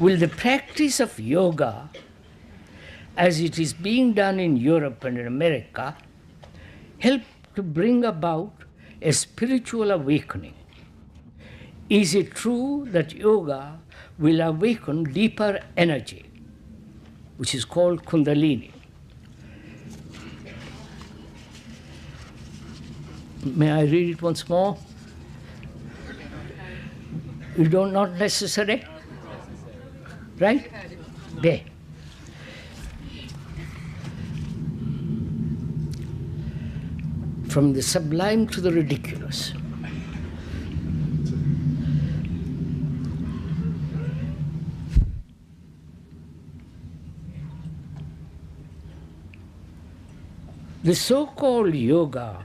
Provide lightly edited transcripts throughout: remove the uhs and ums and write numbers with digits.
Will the practice of yoga, as it is being done in Europe and in America, help to bring about a spiritual awakening? Is it true that yoga will awaken deeper energy, which is called Kundalini? May I read it once more? You don't, not necessary? Right? There. From the sublime to the ridiculous. The so-called yoga,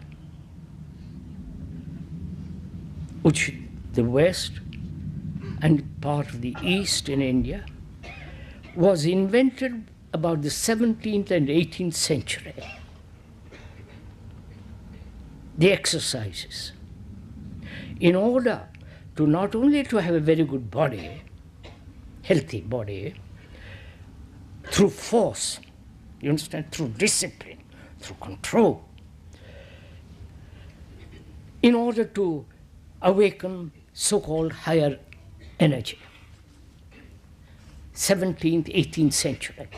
which the West and part of the East in India, was invented about the 17th and 18th century. The exercises, in order to not only to have a very good body, healthy body, through force, you understand, through discipline, through control, in order to awaken so-called higher energy. 17th, 18th century.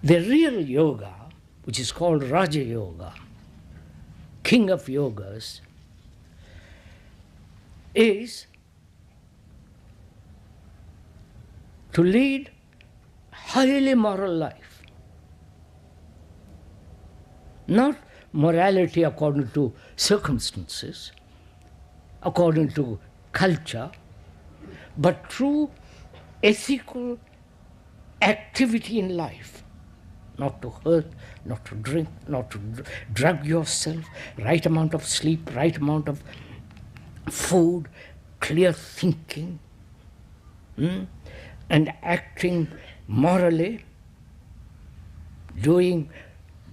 The real yoga, which is called Raja Yoga, king of yogas, is to lead highly moral life. Not morality according to circumstances, according to culture, but true ethical activity in life. Not to hurt, not to drink, not to drug yourself, right amount of sleep, right amount of food, clear thinking, and acting morally, doing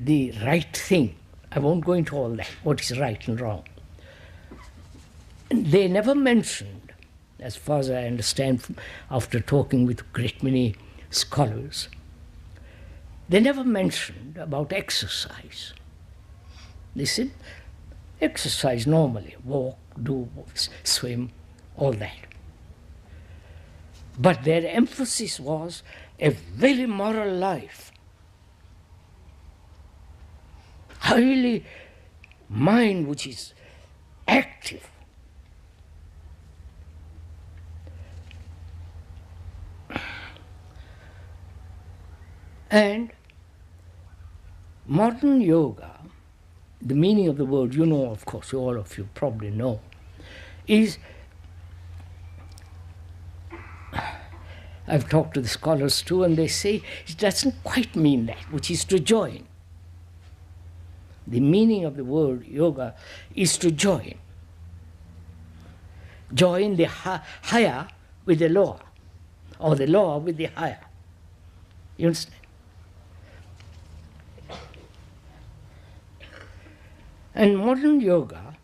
the right thing. I won't go into all that, what is right and wrong. They never mentioned, as far as I understand after talking with a great many scholars, they never mentioned about exercise. They said, exercise normally, walk, do, swim, all that. But their emphasis was a very moral life. Highly mind which is active. And modern yoga, the meaning of the word, you know, of course, all of you probably know, is, I've talked to the scholars too, and they say it doesn't quite mean that, which is to join. The meaning of the word yoga is to join. Join the higher with the lower, or the lower with the higher. You understand? And modern yoga,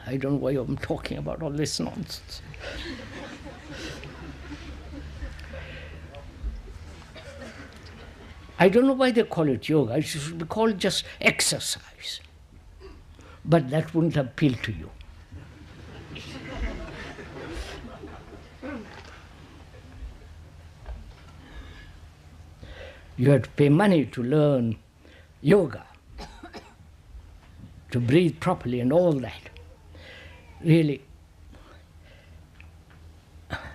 I don't know why I'm talking about all this nonsense. I don't know why they call it yoga. It should be called just exercise. But that wouldn't appeal to you. You have to pay money to learn yoga, to breathe properly and all that. Really,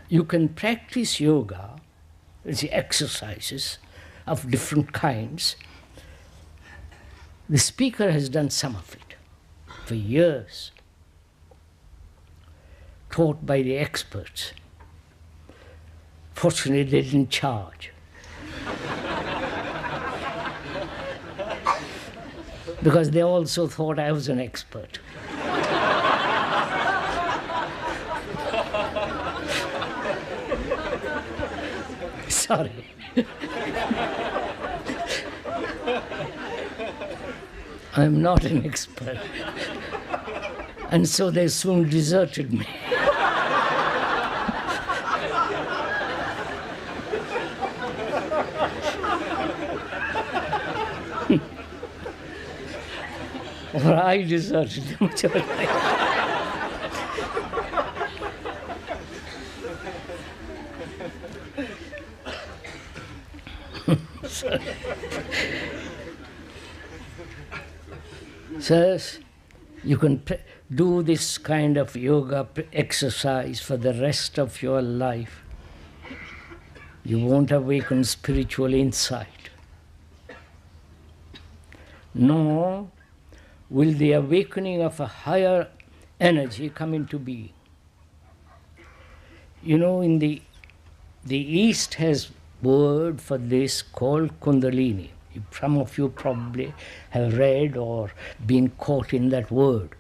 you can practice yoga, the exercises of different kinds. The speaker has done some of it for years, taught by the experts. Fortunately, they didn't charge. Because they also thought I was an expert. Sorry. I'm not an expert. And so they soon deserted me. Or I deserted them. So you can do this kind of yoga exercise for the rest of your life. You won't awaken spiritual insight. Nor will the awakening of a higher energy come into being. You know, in the East has word for this called Kundalini. Some of you probably have read or been caught in that word.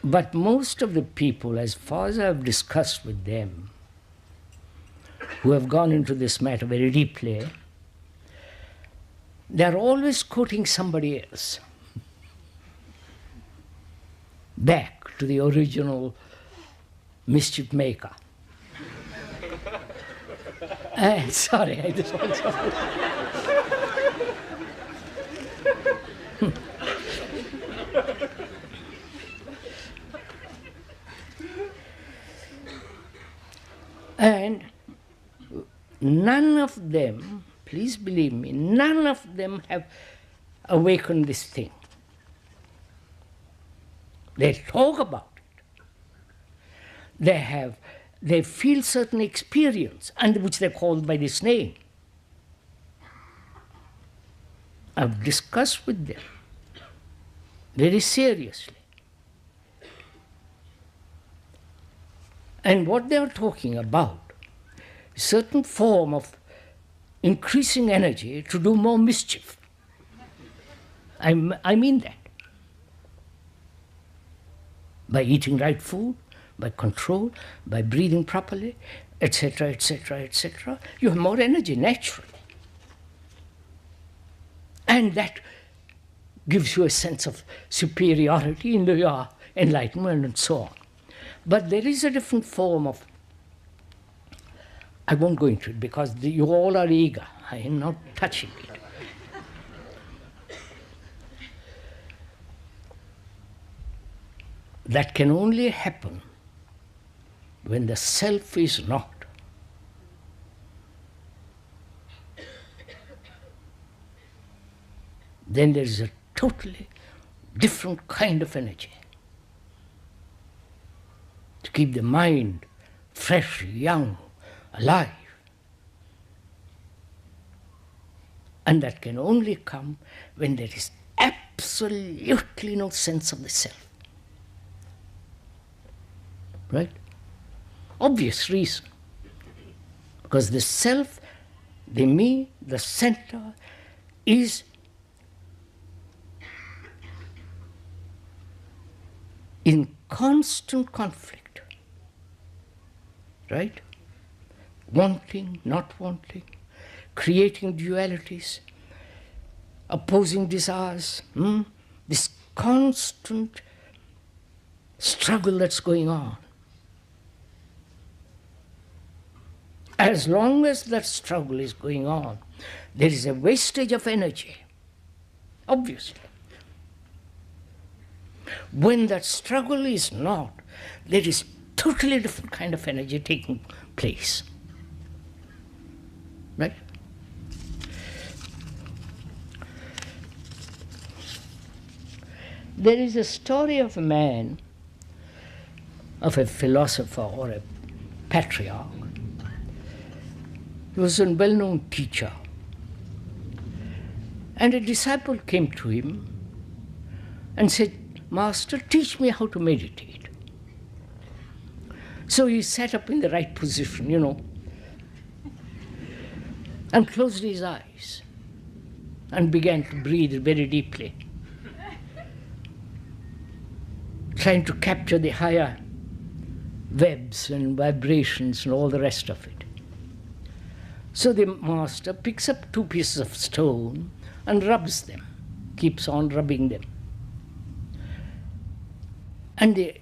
But most of the people, as far as I've discussed with them, who have gone into this matter very deeply, they're always quoting somebody else back to the original mischief maker. Sorry, I just want to... And none of them, please believe me, none of them have awakened this thing. They talk about it. They feel certain experience, and which they call by this name. I've discussed with them very seriously. And what they are talking about is a certain form of increasing energy to do more mischief. I mean that. By eating right food, by control, by breathing properly, etc., etc., etc., you have more energy naturally. And that gives you a sense of superiority in your enlightenment and so on. But there is a different form of, I won't go into it because you all are eager. I am not touching it. That can only happen when the self is not. Then there is a totally different kind of energy to keep the mind fresh, young, alive. And that can only come when there is absolutely no sense of the self. Right? Obvious reason. Because the self, the me, the center, is in constant conflict. Right? Wanting, not wanting, creating dualities, opposing desires, this constant struggle that's going on. As long as that struggle is going on, there is a wastage of energy, obviously. When that struggle is not, there is totally different kind of energy taking place. Right? There is a story of a man, of a philosopher or a patriarch. He was a well-known teacher. And a disciple came to him and said, "Master, teach me how to meditate." So he sat up in the right position, and closed his eyes and began to breathe very deeply, trying to capture the higher webs and vibrations and all the rest of it. So the master picks up 2 pieces of stone and rubs them keeps on rubbing them. And the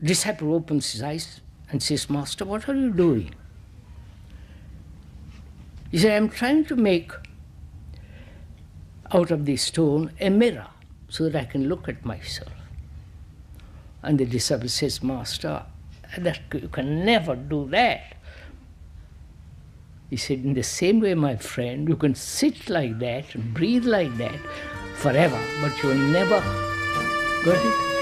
disciple opens his eyes and says, Master, what are you doing? He said, I'm trying to make out of this stone a mirror so that I can look at myself. And the disciple says, Master, you can never do that. He said, in the same way, my friend, you can sit like that and breathe like that forever, but you'll never, got it?